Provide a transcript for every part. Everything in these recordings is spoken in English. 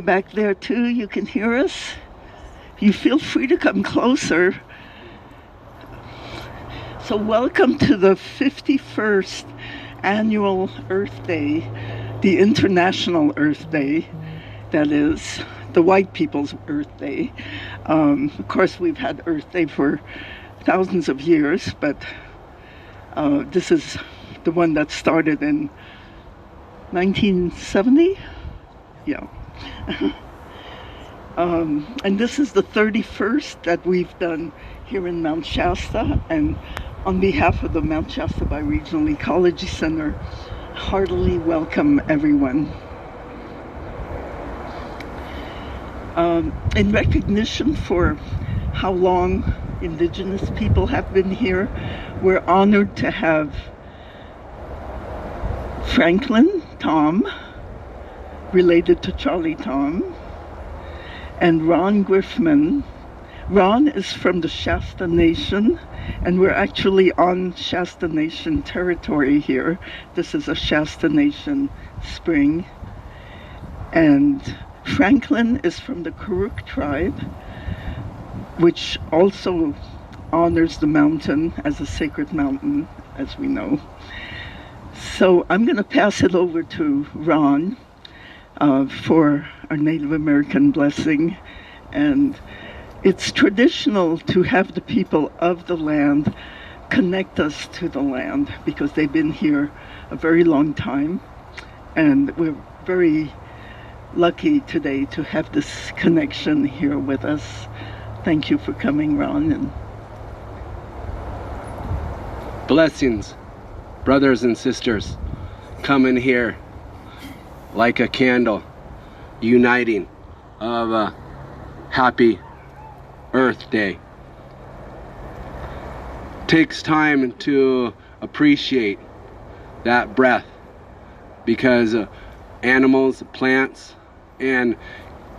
Back there too, you can hear us. You feel free to come closer. So welcome to the 51st annual Earth Day, the International Earth Day, that is, the white people's Earth Day. Of course, we've had Earth Day for thousands of years, but this is the one that started in 1970? Yeah. And this is the 31st that we've done here in Mount Shasta, and on behalf of the Mount Shasta Bioregional Ecology Center, heartily welcome everyone. In recognition for how long Indigenous people have been here, we're honored to have Franklin Tom, related to Charlie Tom, and Ron Griffman. Ron is from the Shasta Nation, and we're actually on Shasta Nation territory here. This is a Shasta Nation spring. And Franklin is from the Karuk tribe, which also honors the mountain as a sacred mountain, as we know. So I'm going to pass it over to Ron for our Native American blessing. And it's traditional to have the people of the land connect us to the land because they've been here a very long time. And we're very lucky today to have this connection here with us. Thank you for coming, Ron. And blessings, brothers and sisters, coming here like a candle, uniting of a happy Earth Day. Takes time to appreciate that breath because animals, plants, and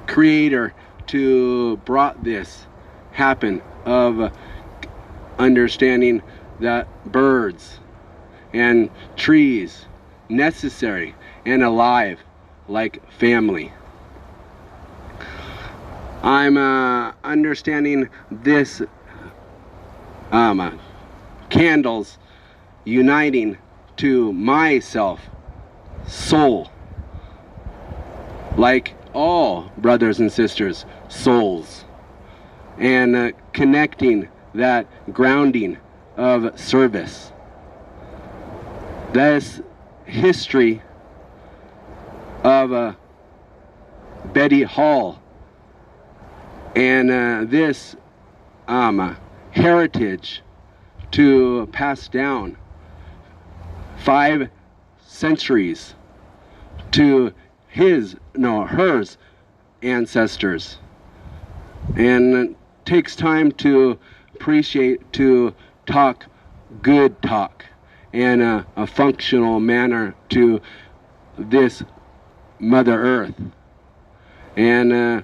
Creator to brought this happen of understanding that birds and trees necessary and alive like family. I'm understanding this candles uniting to myself, soul, like all brothers and sisters, souls, and connecting that grounding of service. This history of Betty Hall and this heritage to pass down 5 centuries to hers ancestors, and takes time to appreciate, to talk good talk in a functional manner to this Mother Earth. And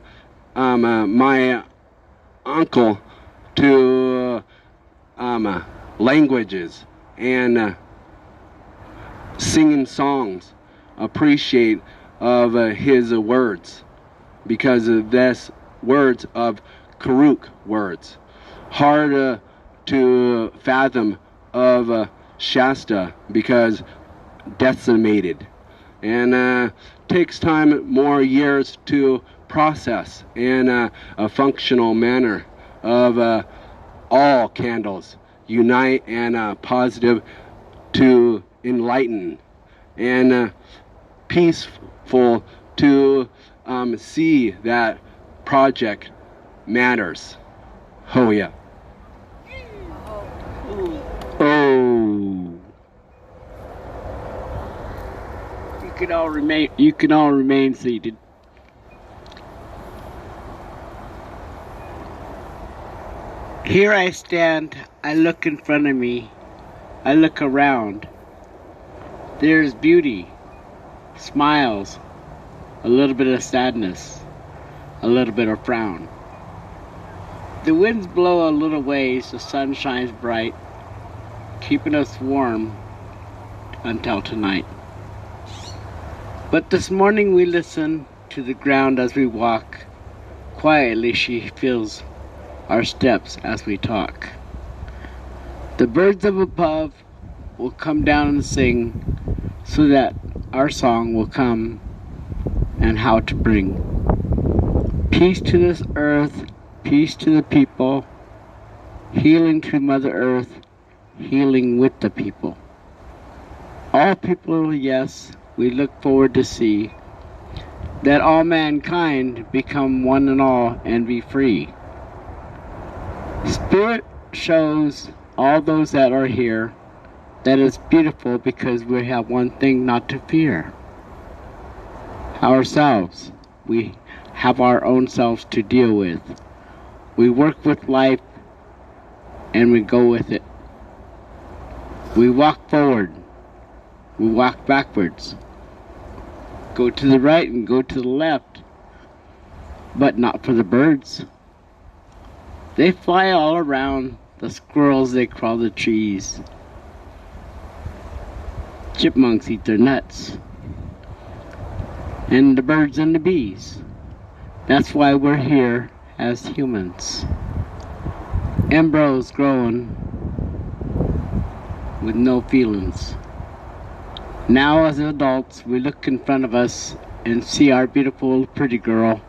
my uncle to languages and singing songs, appreciate of his words, because of this words of Karuk words, hard to fathom of Shasta because decimated, and takes time, more years to process in a functional manner of all candles unite and positive to enlighten and peaceful to see that project matters. Oh yeah. Oh. You can all remain seated. Here I stand, I look in front of me, I look around. There's beauty, smiles, a little bit of sadness, a little bit of frown. The winds blow a little ways, the sun shines bright, keeping us warm until tonight. But this morning we listen to the ground as we walk. Quietly she feels our steps as we talk. The birds up above will come down and sing, so that our song will come and how to bring peace to this earth, peace to the people, healing to Mother Earth, healing with the people. All people, yes, we look forward to see that all mankind become one and all and be free. Spirit shows all those that are here that it's beautiful because we have one thing not to fear. Ourselves. We have our own selves to deal with. We work with life and we go with it. We walk forward. We walk backwards. Go to the right and go to the left. But not for the birds. They fly all around. The squirrels, they crawl the trees. Chipmunks eat their nuts. And the birds and the bees. That's why we're here as humans. Embryos growing with no feelings. Now as adults, we look in front of us and see our beautiful pretty girl.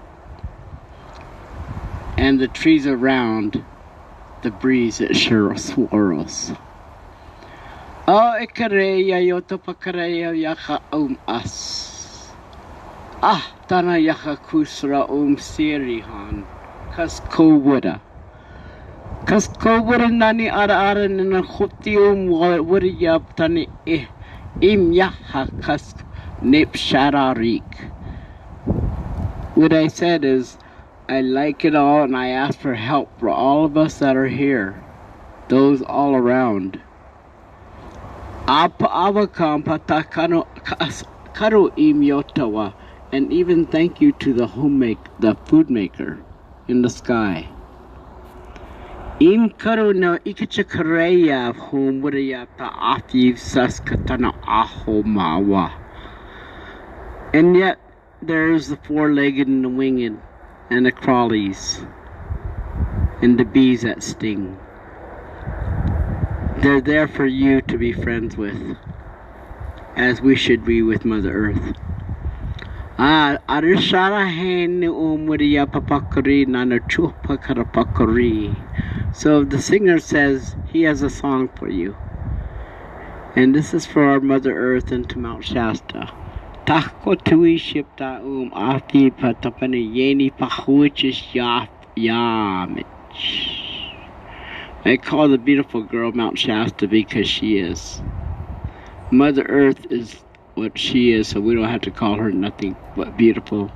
And the trees around, the breeze it sure swirls. Oh, ikareya yotopakaraya yaka as. Ah, tana yaka kusra sirihan. Kaskowuda. Kaskowuda nani ara nina khutium wuriyab tani im yaha kask nip shararik. What I said is, I like it all and I ask for help for all of us that are here. Those all around. And even thank you to the food maker in the sky. And yet there's the four-legged and the winged and the crawlies and the bees that sting. They're there for you to be friends with, as we should be with Mother Earth. So the singer says he has a song for you. And this is for our Mother Earth and to Mount Shasta. I call the beautiful girl Mount Shasta because she is. Mother Earth is what she is, so we don't have to call her nothing but beautiful.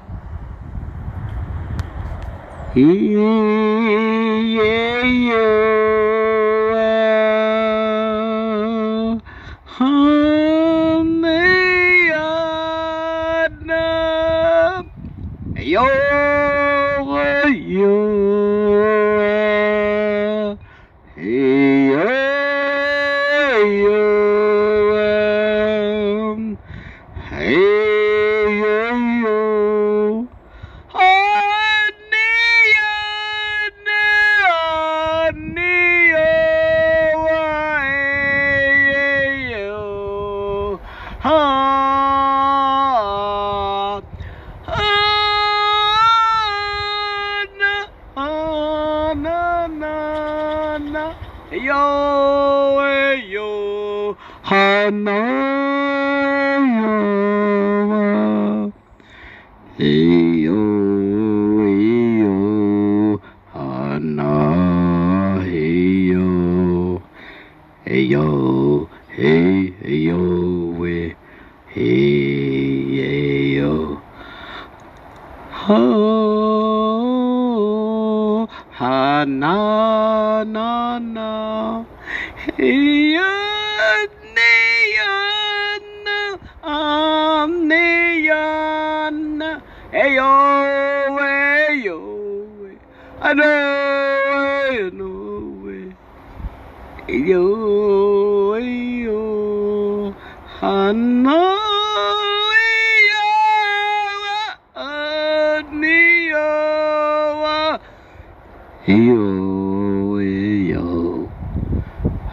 Yo, yo,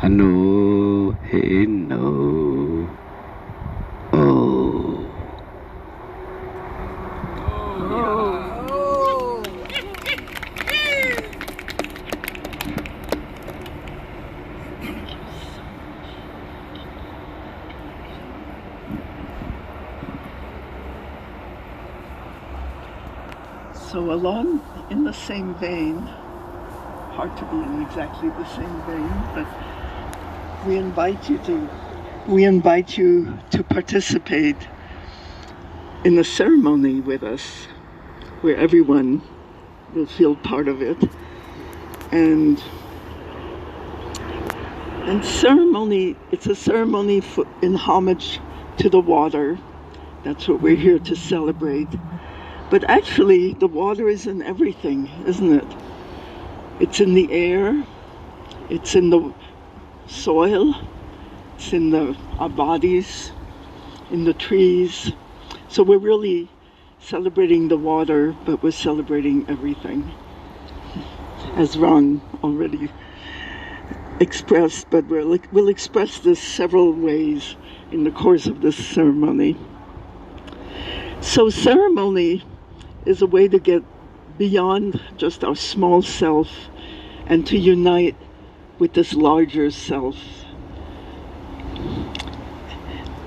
I know, hey, no. Oh. So along in the same vein, hard to be in exactly the same vein, but we invite you to participate in a ceremony with us where everyone will feel part of it. And ceremony, it's a ceremony in homage to the water. That's what we're here to celebrate. But actually, the water is in everything, isn't it? It's in the air, it's in the soil, it's in our bodies, in the trees. So we're really celebrating the water, but we're celebrating everything, as Ron already expressed, but we'll express this several ways in the course of this ceremony. So ceremony is a way to get beyond just our small self and to unite with this larger self.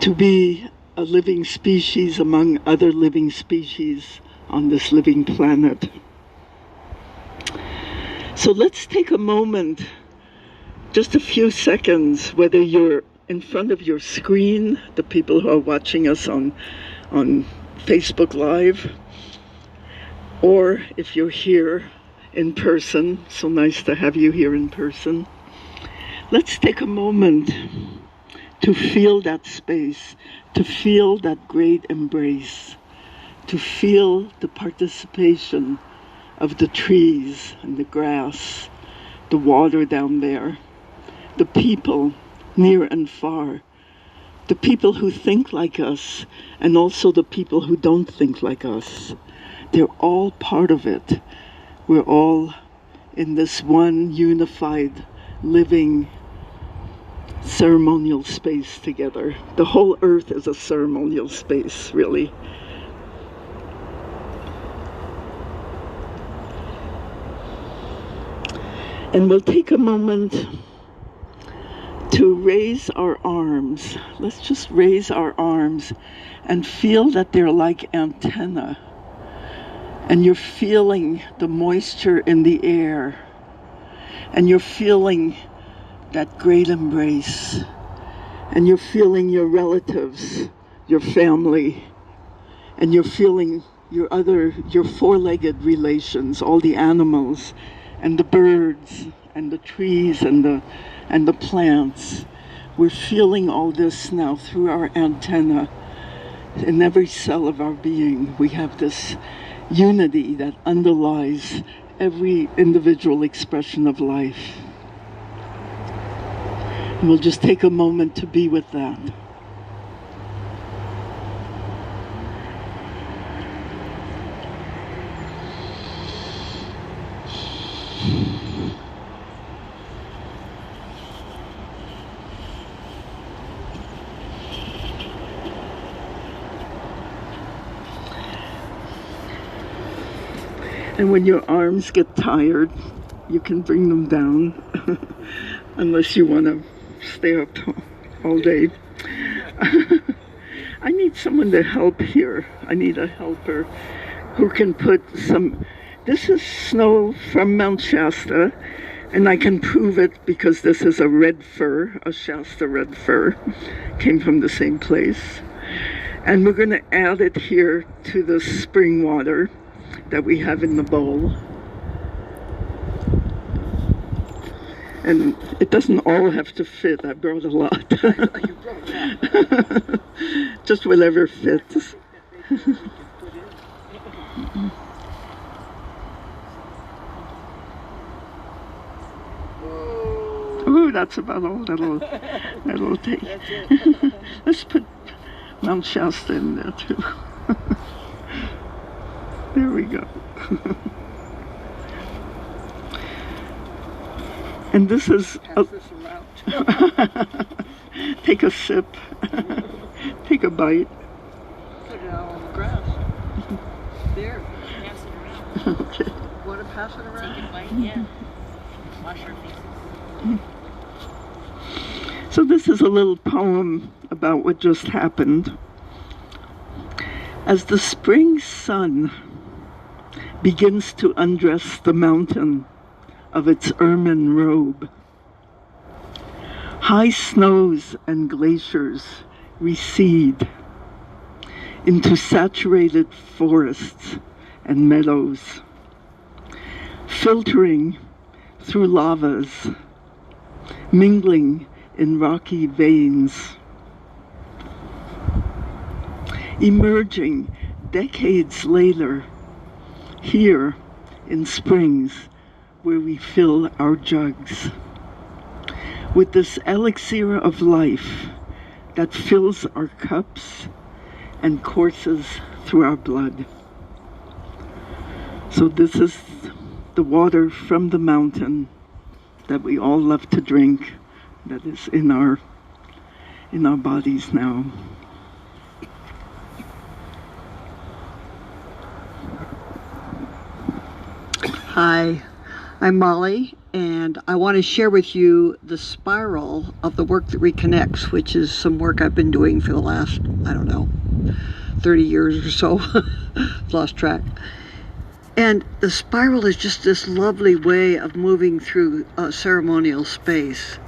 To be a living species among other living species on this living planet. So let's take a moment, just a few seconds, whether you're in front of your screen, the people who are watching us on Facebook Live, or if you're here in person, so nice to have you here in person. Let's take a moment to feel that space, to feel that great embrace, to feel the participation of the trees and the grass, the water down there, the people near and far, the people who think like us and also the people who don't think like us. They're all part of it. We're all in this one unified, living, ceremonial space together. The whole earth is a ceremonial space, really. And we'll take a moment to raise our arms. Let's just raise our arms and feel that they're like antennae. And you're feeling the moisture in the air. And you're feeling that great embrace. And you're feeling your relatives, your family. And you're feeling your four-legged relations, all the animals, and the birds, and the trees, and the plants. We're feeling all this now through our antenna. In every cell of our being, we have this unity that underlies every individual expression of life. And we'll just take a moment to be with that. And when your arms get tired, you can bring them down, unless you want to stay up all day. I need someone to help here. I need a helper who can put some... This is snow from Mount Shasta, and I can prove it because this is a red fir, a Shasta red fir. Came from the same place. And we're going to add it here to the spring water that we have in the bowl. And it doesn't all have to fit. I brought a lot. Just whatever fits. Ooh, that's about all that'll take. Let's put Mount Shasta in there too. There we go. And this is Pass this around. take a sip, take a bite. Put it out on the grass. There. Pass it around. Okay. Want to pass it around? Take a bite, yeah. Wash our faces. So this is a little poem about what just happened. As the spring sun begins to undress the mountain of its ermine robe, high snows and glaciers recede into saturated forests and meadows, filtering through lavas, mingling in rocky veins, emerging decades later here in springs where we fill our jugs with this elixir of life that fills our cups and courses through our blood. So this is the water from the mountain that we all love to drink, that is in our bodies now. Hi, I'm Molly, and I want to share with you the spiral of the Work That Reconnects, which is some work I've been doing for the last, 30 years or so. Lost track. And the spiral is just this lovely way of moving through a ceremonial space.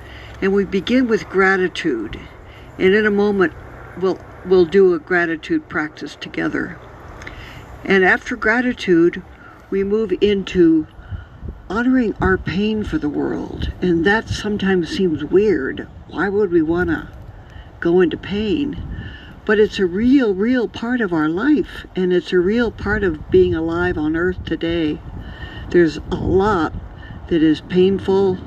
And we begin with gratitude. And in a moment, we'll do a gratitude practice together. And after gratitude, we move into honoring our pain for the world. And that sometimes seems weird. Why would we want to go into pain? But it's a real part of our life. And it's a real part of being alive on Earth today. There's a lot that is painful,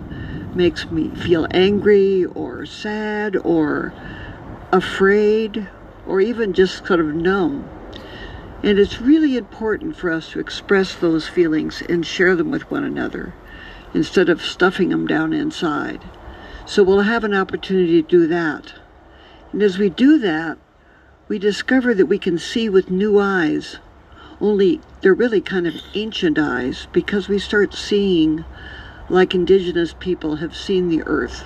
makes me feel angry or sad or afraid or even just sort of numb. And it's really important for us to express those feelings and share them with one another instead of stuffing them down inside. So we'll have an opportunity to do that. And as we do that, we discover that we can see with new eyes, only they're really kind of ancient eyes, because we start seeing like indigenous people have seen the earth.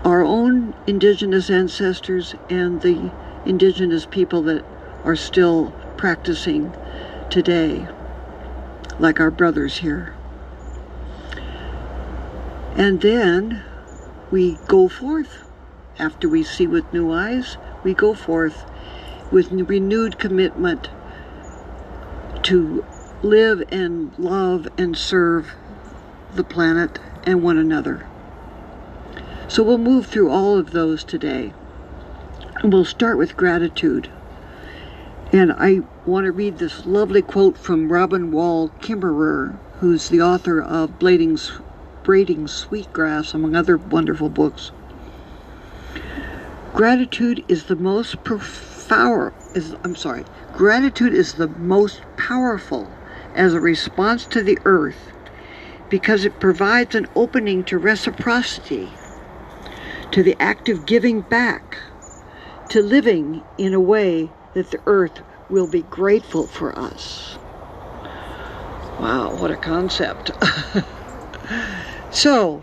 Our own indigenous ancestors and the indigenous people that are still practicing today, like our brothers here. And then we go forth. After we see with new eyes, we go forth with renewed commitment to live and love and serve the planet and one another. So we'll move through all of those today. And we'll start with gratitude. And I want to read this lovely quote from Robin Wall Kimmerer, who's the author of Braiding Sweetgrass, among other wonderful books. Gratitude is the most powerful as a response to the earth, because it provides an opening to reciprocity, to the act of giving back, to living in a way that the earth will be grateful for us. Wow, what a concept. So,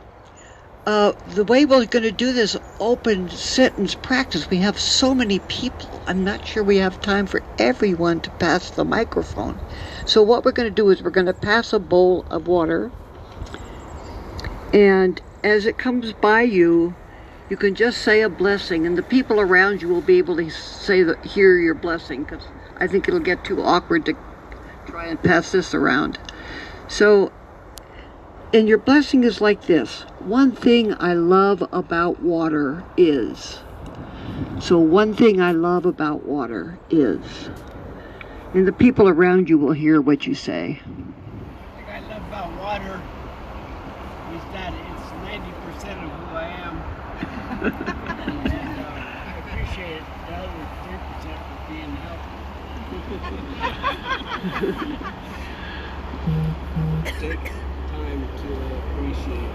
the way we're going to do this open sentence practice, we have so many people, I'm not sure we have time for everyone to pass the microphone. So what we're going to do is we're going to pass a bowl of water, and as it comes by you, you can just say a blessing, and the people around you will be able to hear your blessing, because I think it'll get too awkward to try and pass this around. So, and your blessing is like this: one thing I love about water is. So one thing I love about water is. And the people around you will hear what you say. What I love about water is that it's 90% of who I am. And I appreciate the other 3% for being helpful. Take time to appreciate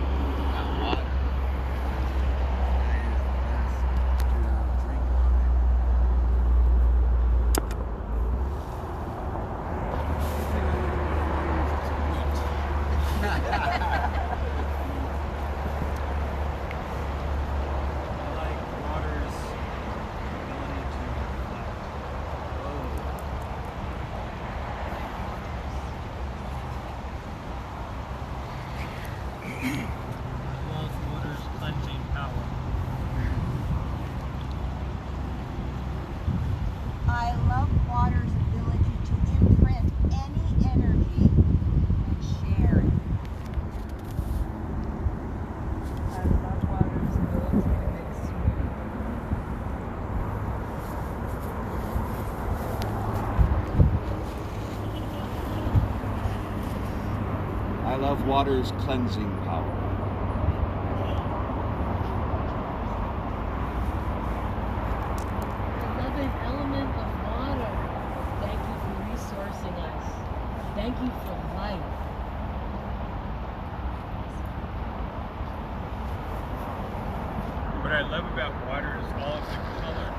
I love water's ability to imprint any energy and share it. I love water's ability to make smooth. I love water's cleansing power. Another element of water. Thank you for resourcing us. Thank you for life. What I love about water is all of the color.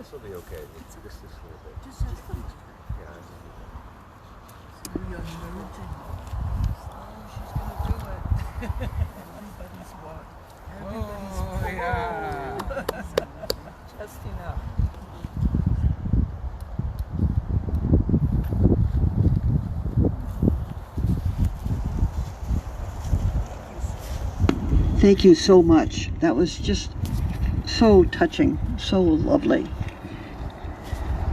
This will be okay. Just this little bit. Just a little. Yeah. She's gonna do it. Everybody's what? Oh, yeah. Testing out. Thank you so much. That was just so touching, so lovely.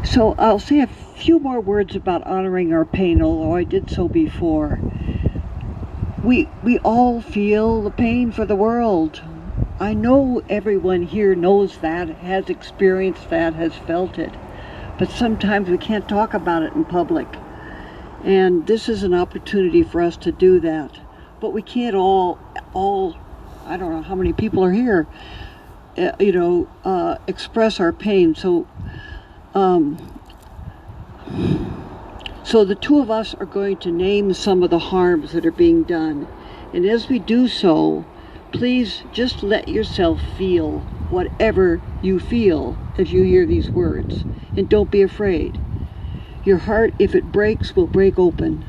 So I'll say a few more words about honoring our pain, although I did so before. We all feel the pain for the world. I know everyone here knows that, has experienced that, has felt it. But sometimes we can't talk about it in public. And this is an opportunity for us to do that. But we can't all I don't know how many people are here, express our pain. So the two of us are going to name some of the harms that are being done. And as we do so, please just let yourself feel whatever you feel as you hear these words. And don't be afraid. Your heart, if it breaks, will break open.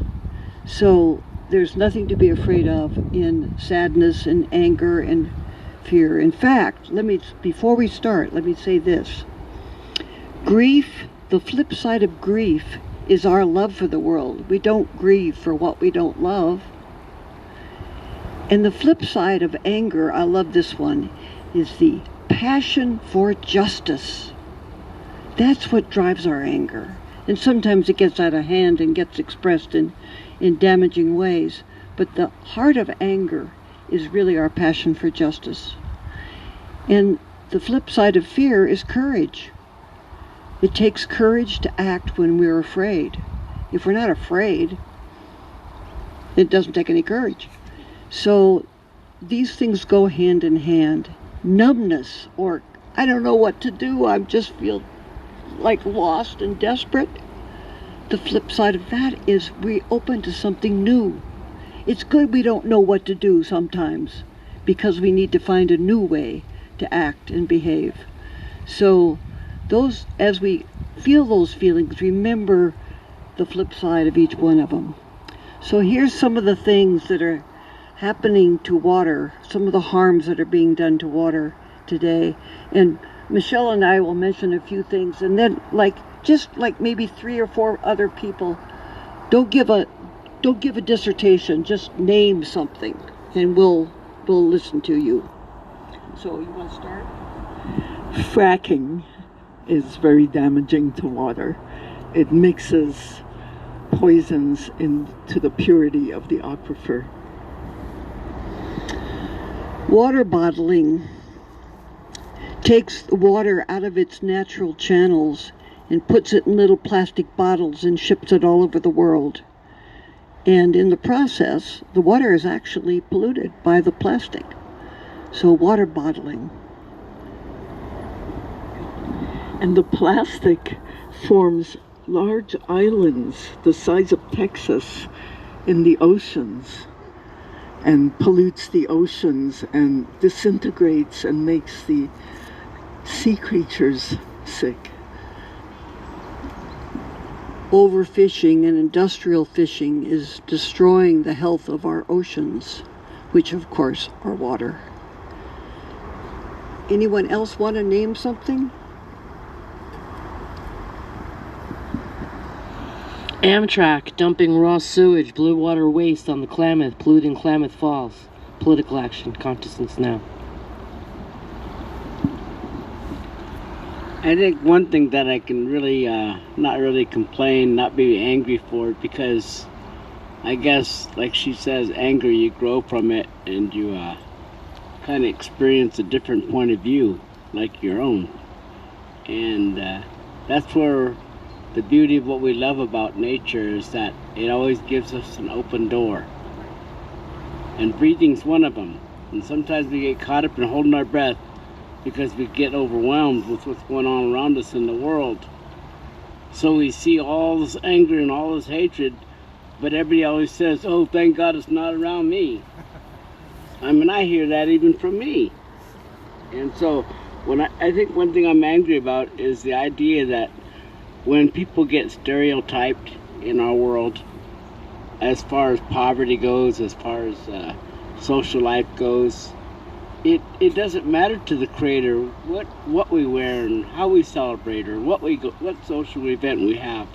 So there's nothing to be afraid of in sadness and anger and fear. In fact, before we start, let me say this. Grief, the flip side of grief, is our love for the world. We don't grieve for what we don't love. And the flip side of anger, I love this one, is the passion for justice. That's what drives our anger. And sometimes it gets out of hand and gets expressed in damaging ways. But the heart of anger is really our passion for justice. And the flip side of fear is courage. It takes courage to act when we're afraid. If we're not afraid, it doesn't take any courage. So these things go hand in hand. Numbness, or I don't know what to do, I just feel like lost and desperate. The flip side of that is we're open to something new. It's good we don't know what to do sometimes, because we need to find a new way to act and behave. So as we feel those feelings, remember the flip side of each one of them. So here's some of the things that are happening to water, some of the harms that are being done to water today. And Michelle and I will mention a few things, and then just maybe 3 or 4 other people. Don't give a dissertation, just name something, and we'll listen to you. So you want to start? Fracking is very damaging to water. It mixes poisons into the purity of the aquifer. Water bottling takes the water out of its natural channels and puts it in little plastic bottles and ships it all over the world. And in the process, the water is actually polluted by the plastic. So water bottling. And the plastic forms large islands the size of Texas in the oceans and pollutes the oceans and disintegrates and makes the sea creatures sick. Overfishing and industrial fishing is destroying the health of our oceans, which of course are water. Anyone else want to name something? Amtrak dumping raw sewage, blue water waste on the Klamath, polluting Klamath Falls. Political action, consciousness now. I think one thing that I can really, not really complain, not be angry for, because I guess, like she says, anger, you grow from it and you kind of experience a different point of view, like your own. And that's where the beauty of what we love about nature is that it always gives us an open door. And breathing's one of them. And sometimes we get caught up in holding our breath because we get overwhelmed with what's going on around us in the world. So we see all this anger and all this hatred, but everybody always says, oh, thank God it's not around me. I mean, I hear that even from me. And so I think one thing I'm angry about is the idea that when people get stereotyped in our world, as far as poverty goes, as far as social life goes, it doesn't matter to the Creator what we wear and how we celebrate or what social event we have.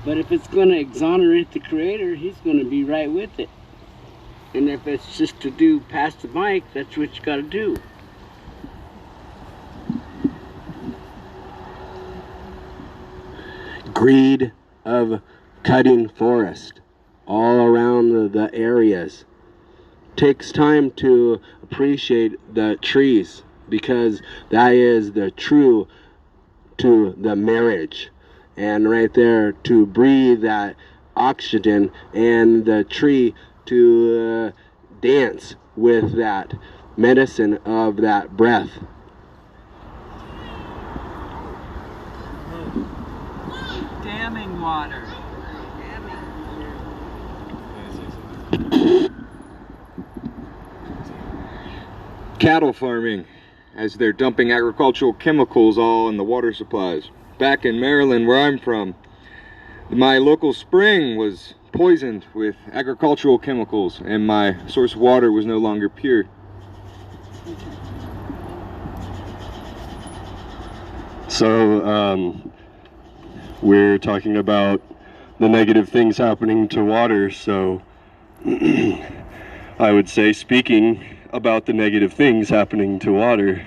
But if it's going to exonerate the Creator, He's going to be right with it. And if it's just to do pass the mic, that's what you got to do. Greed of cutting forest all around the areas. Takes time to appreciate the trees, because that is the true to the marriage. And right there, to breathe that oxygen, and the tree to dance with that medicine of that breath. Damming water. Cattle farming, as they're dumping agricultural chemicals all in the water supplies. Back in Maryland, where I'm from, my local spring was poisoned with agricultural chemicals, and my source of water was no longer pure. So we're talking about the negative things happening to water, so I would say, speaking about the negative things happening to water,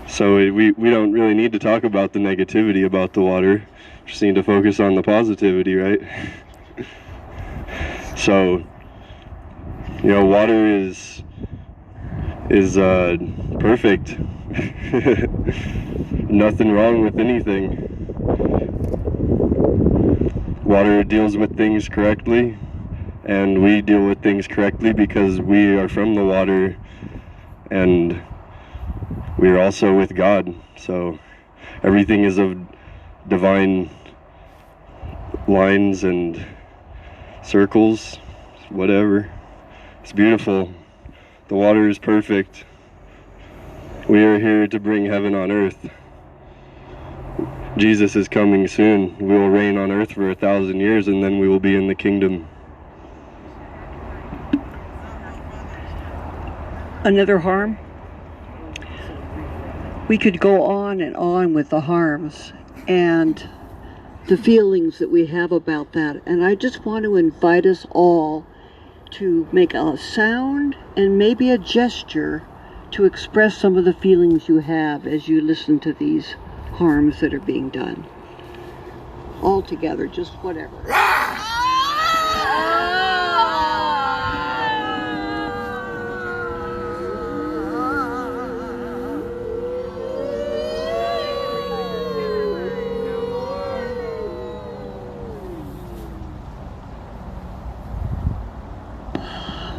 so we don't really need to talk about the negativity about the water, just need to focus on the positivity, right? So, water is perfect. Nothing wrong with anything. Water deals with things correctly, and we deal with things correctly because we are from the water, and we are also with God. So everything is of divine lines and circles, whatever. It's beautiful. The water is perfect. We are here to bring heaven on earth. Jesus is coming soon. We will reign on earth for 1,000 years, and then we will be in the kingdom. Another harm? We could go on and on with the harms and the feelings that we have about that. And I just want to invite us all to make a sound and maybe a gesture to express some of the feelings you have as you listen to these harms that are being done. All together, just whatever.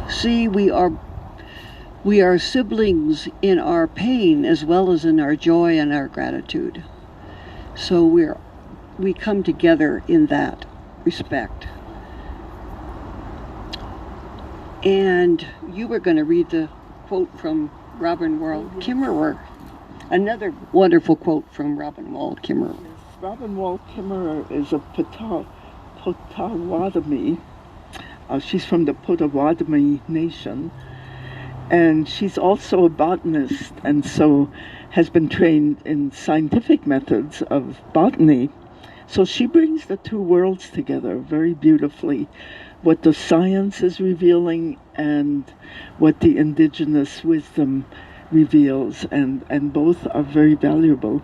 See, we are siblings in our pain as well as in our joy and our gratitude. So we come together in that respect. And you were going to read the quote from Robin Wall Kimmerer. Another wonderful quote from Robin Wall Kimmerer. Robin Wall Kimmerer is a Potawatomi. She's from the Potawatomi Nation. And she's also a botanist, and so has been trained in scientific methods of botany. So she brings the two worlds together very beautifully, what the science is revealing and what the indigenous wisdom reveals, and both are very valuable.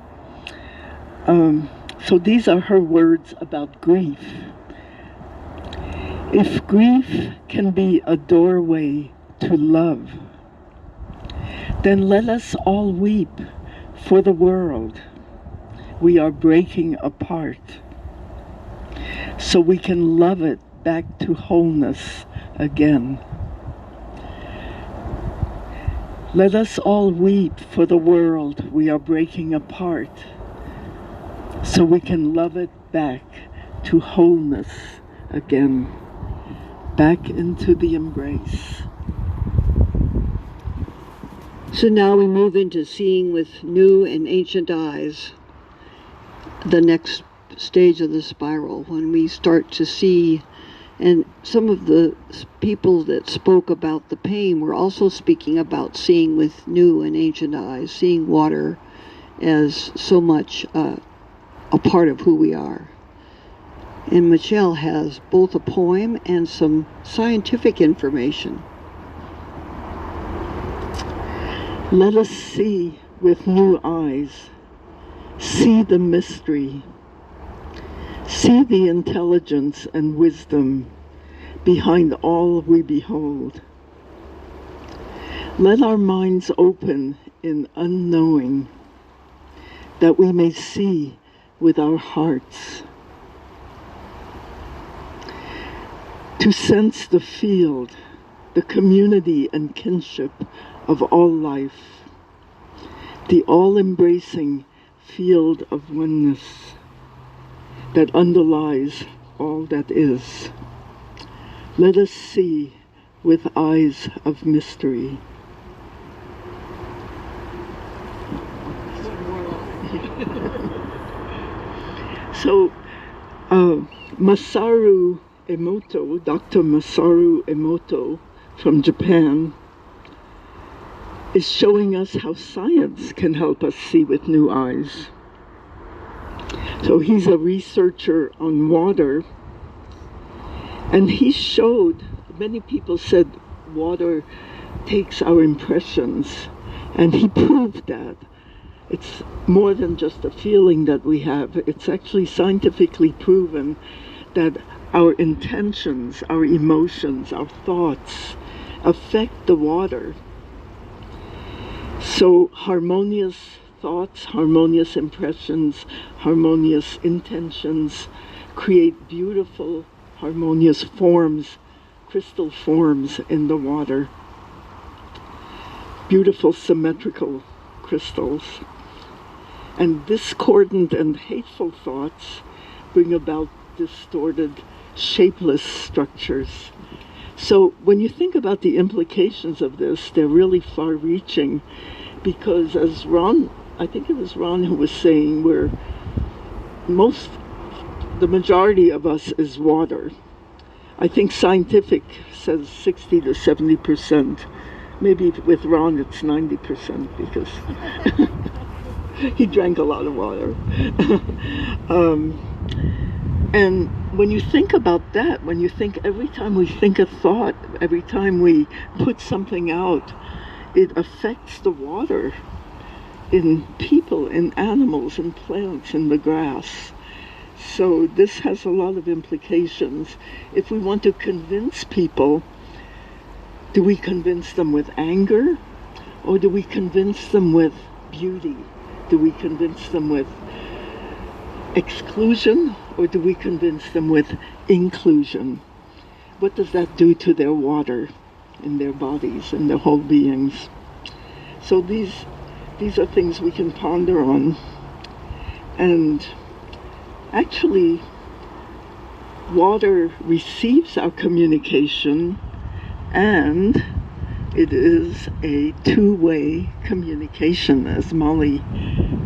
So these are her words about grief. If grief can be a doorway to love, then let us all weep for the world we are breaking apart, so we can love it back to wholeness again. Let us all weep for the world we are breaking apart, so we can love it back to wholeness again, back into the embrace. So now we move into seeing with new and ancient eyes, the next stage of the spiral, when we start to see. And some of the people that spoke about the pain were also speaking about seeing with new and ancient eyes, seeing water as so much a part of who we are. And Michelle has both a poem and some scientific information. Let us see with new eyes, see the mystery, see the intelligence and wisdom behind all we behold. Let our minds open in unknowing, that we may see with our hearts. To sense the field, the community and kinship of all life, the all-embracing field of oneness that underlies all that is. Let us see with eyes of mystery. So, Masaru Emoto, Dr. Masaru Emoto from Japan, is showing us how science can help us see with new eyes. So he's a researcher on water, and he showed, many people said water takes our impressions, and he proved that. It's more than just a feeling that we have. It's actually scientifically proven that our intentions, our emotions, our thoughts affect the water. So harmonious thoughts, harmonious impressions, harmonious intentions create beautiful, harmonious forms, crystal forms in the water. Beautiful symmetrical crystals. And discordant and hateful thoughts bring about distorted, shapeless structures. So when you think about the implications of this, they're really far-reaching, because as Ron, I think it was Ron who was saying, the majority of us is water. I think scientific says 60 to 70%. Maybe with Ron it's 90% because he drank a lot of water. And when you think about that, when you think every time we think a thought, every time we put something out, it affects the water in people, in animals, in plants, in the grass. So this has a lot of implications. If we want to convince people, do we convince them with anger, or do we convince them with beauty? Do we convince them with exclusion, or do we convince them with inclusion? What does that do to their water in their bodies and their whole beings? So these are things we can ponder on. And actually, water receives our communication, and it is a two-way communication, as Molly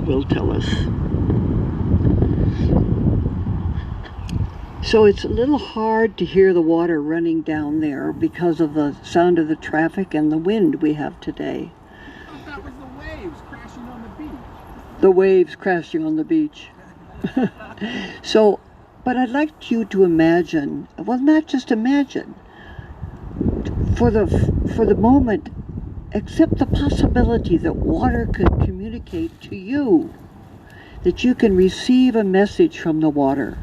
will tell us. So it's a little hard to hear the water running down there because of the sound of the traffic and the wind we have today. Oh, that was the waves crashing on the beach. The waves crashing on the beach. So, but I'd like you to imagine, well, not just imagine, for the moment, accept the possibility that water could communicate to you, that you can receive a message from the water.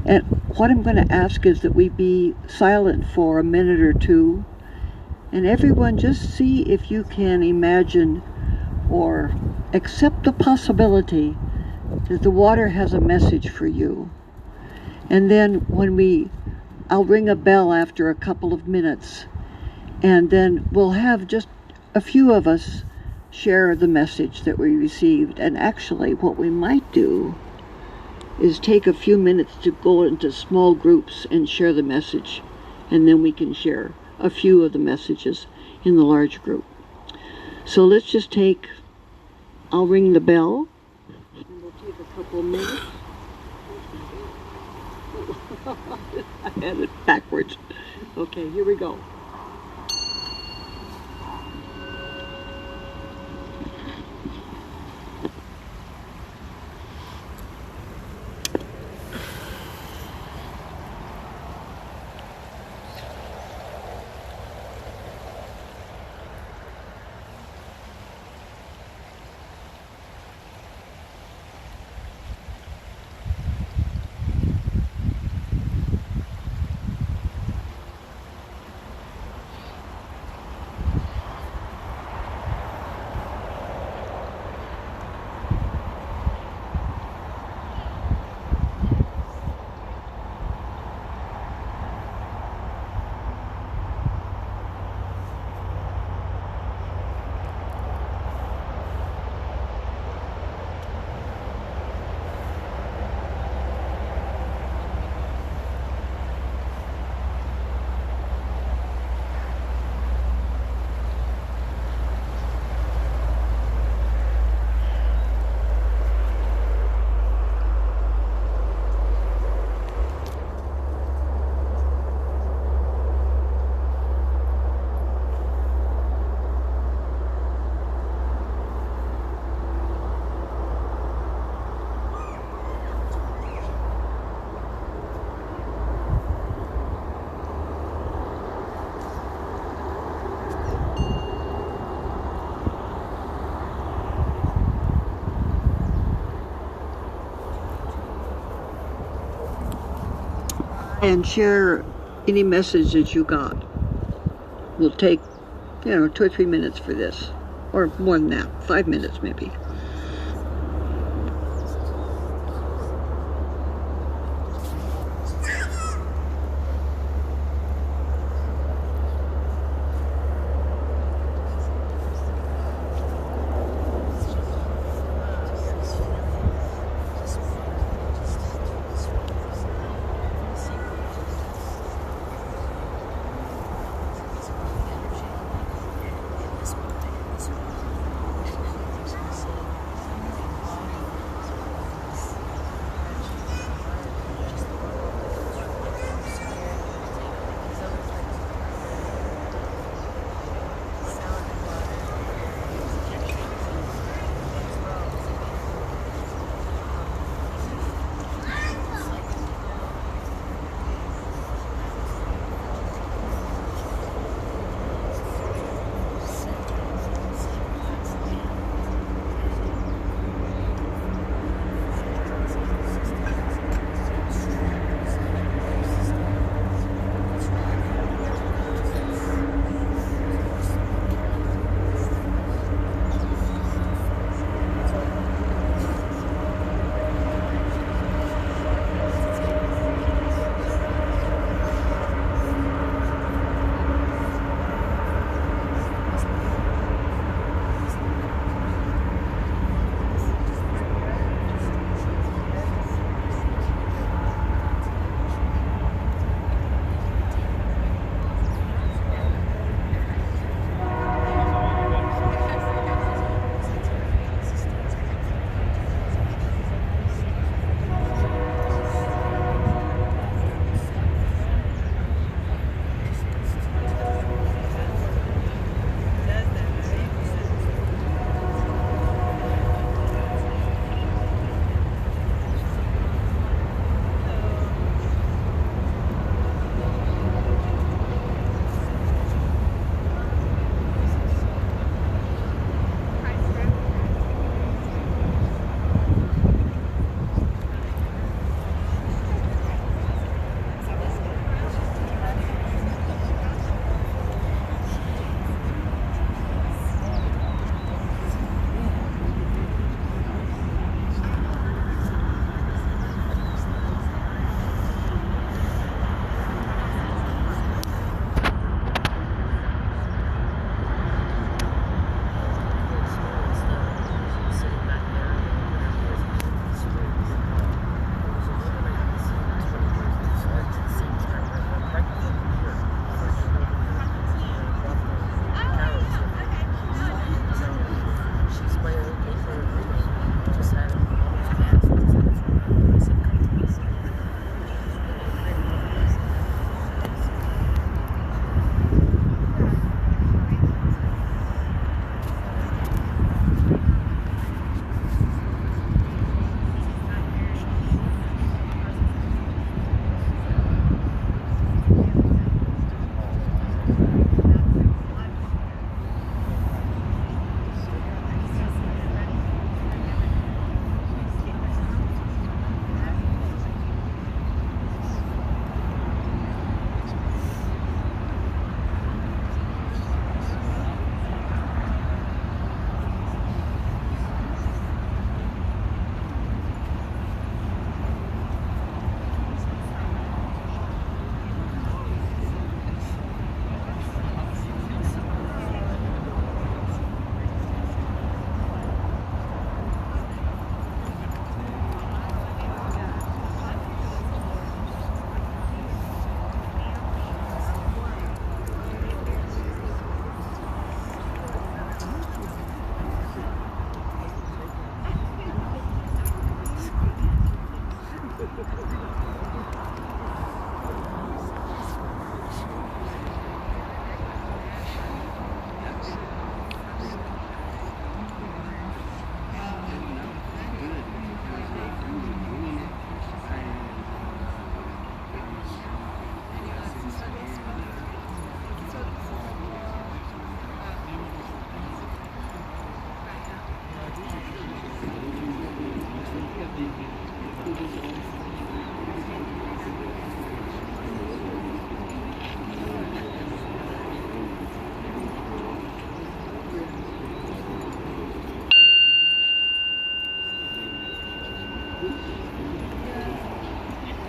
And what I'm going to ask is that we be silent for a minute or two, and everyone just see if you can imagine or accept the possibility that the water has a message for you. And then I'll ring a bell after a couple of minutes, and then we'll have just a few of us share the message that we received. And actually what we might do is take a few minutes to go into small groups and share the message, and then we can share a few of the messages in the large group. So let's just take, I'll ring the bell. And we'll take a couple minutes. I had it backwards. Okay, here we go. And share any message that you got. We'll take, 2 or 3 minutes for this, or more than that, 5 minutes maybe.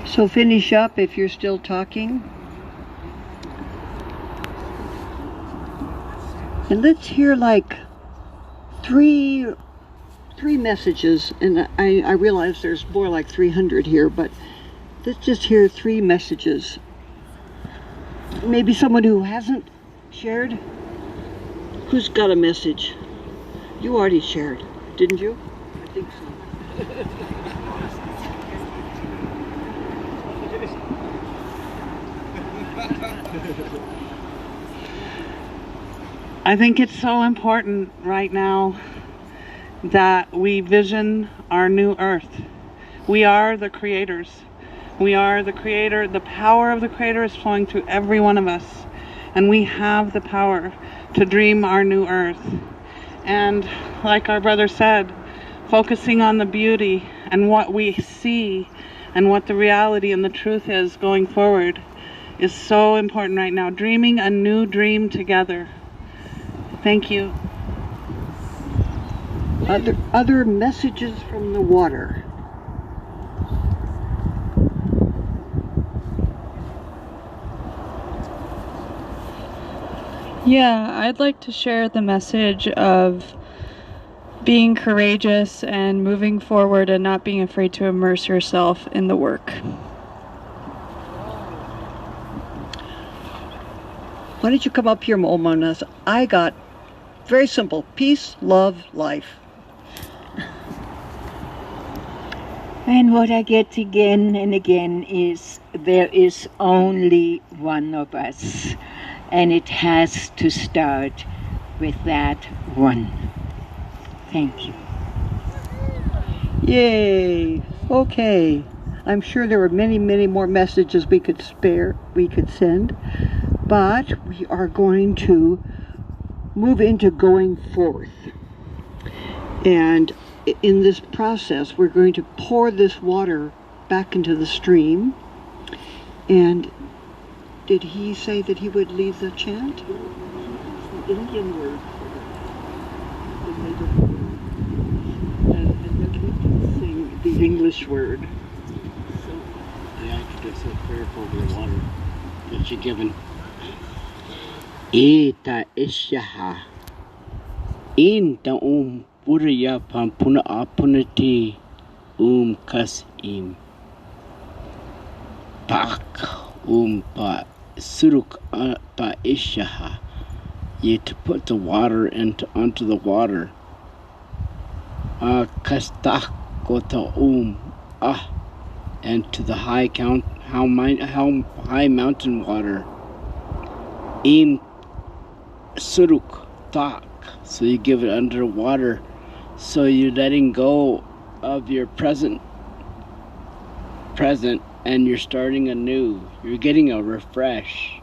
So finish up if you're still talking. And let's hear like three messages, and I realize there's more like 300 here, but let's just hear 3 messages. Maybe someone who hasn't shared. Who's got a message? You already shared, didn't you? I think so. I think it's so important right now that we vision our new earth. We are the creators. We are the creator. The power of the creator is flowing through every one of us. And we have the power to dream our new earth. And like our brother said, focusing on the beauty and what we see and what the reality and the truth is going forward is so important right now. Dreaming a new dream together. Thank you. Other messages from the water. Yeah, I'd like to share the message of being courageous and moving forward and not being afraid to immerse yourself in the work. Why don't you come up here, Momonas? I got very simple: peace, love, life. And what I get again and again is there is only one of us, and it has to start with that one. Thank you. Yay. Okay. I'm sure there were many, many more messages we could send, but we are going to move into going forth. And in this process, we're going to pour this water back into the stream. And did he say that he would lead the chant? The Indian word for the native word. And then we can sing the English word. Yeah, I could just say a prayer for the water that you're given. Ita ishaha. Inta puraya pampuna apunati kas im. Pak pa suruk pa ishaha. You to put the water onto the water. Kastak kota and to the high mountain water. Im suruk tak. So you give it underwater. So you're letting go of your present, and you're starting anew. You're getting a refresh.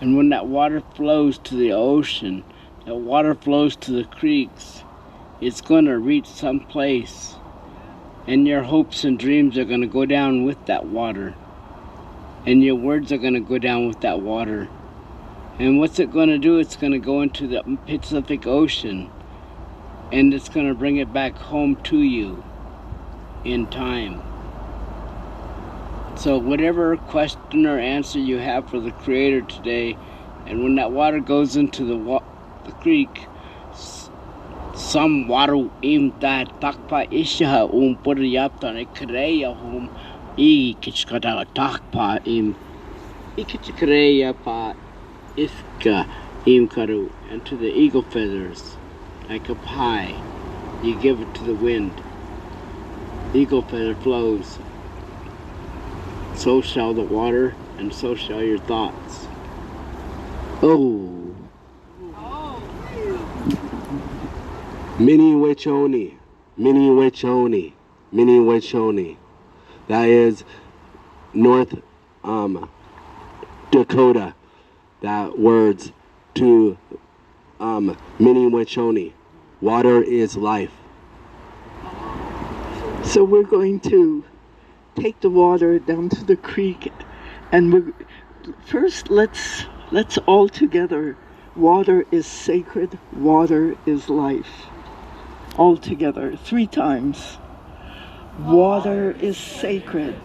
And when that water flows to the ocean, that water flows to the creeks, it's going to reach some place. And your hopes and dreams are going to go down with that water. And your words are going to go down with that water. And what's it going to do? It's going to go into the Pacific Ocean. And it's going to bring it back home to you in time. So whatever question or answer you have for the Creator today, and when that water goes into the creek, some water that takpa isha puriyapta ekreya kichkata takpa ikreya pa iska karu, and to the eagle feathers like a pie you give it to the wind. Eagle feather flows, so shall the water, and so shall your thoughts. Mini Wechoni, Mini Wechoni, Mini Wechoni. That is North Dakota. That words to Mini Wechoni. Water is life. So we're going to take the water down to the creek, and first let's all together. Water is sacred. Water is life. All together, 3 times. Water is sacred.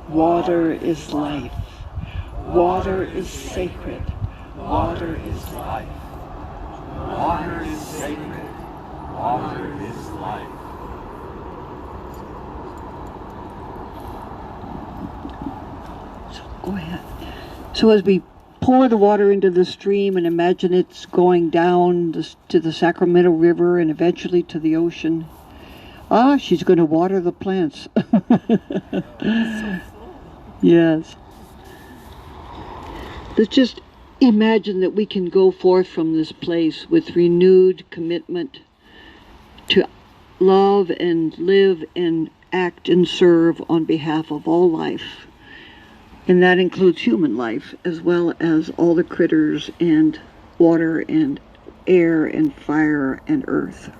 Water is life. Water is sacred. Water is life. Water is sacred. Water is life. So go ahead. So as we pour the water into the stream and imagine it's going down to the Sacramento River and eventually to the ocean. She's going to water the plants. Yes. Let's just imagine that we can go forth from this place with renewed commitment to love and live and act and serve on behalf of all life. And that includes human life, as well as all the critters and water and air and fire and earth.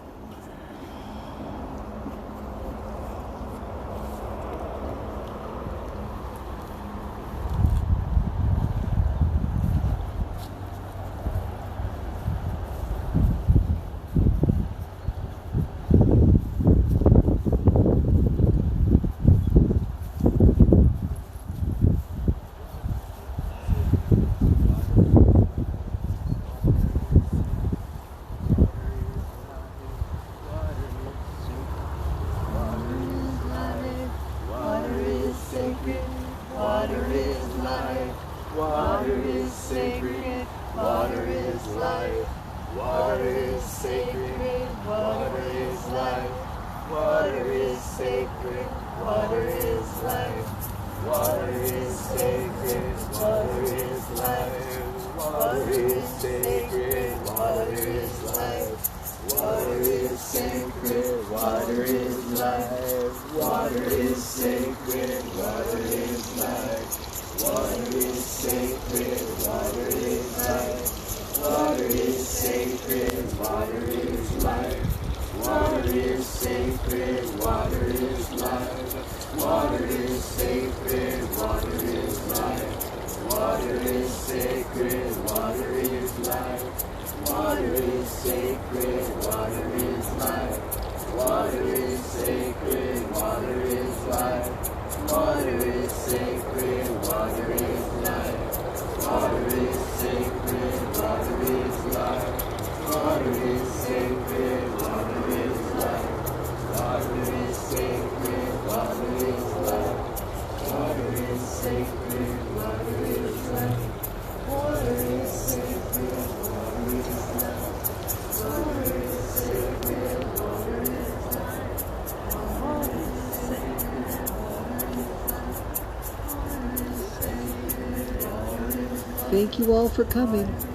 Thank you all for coming.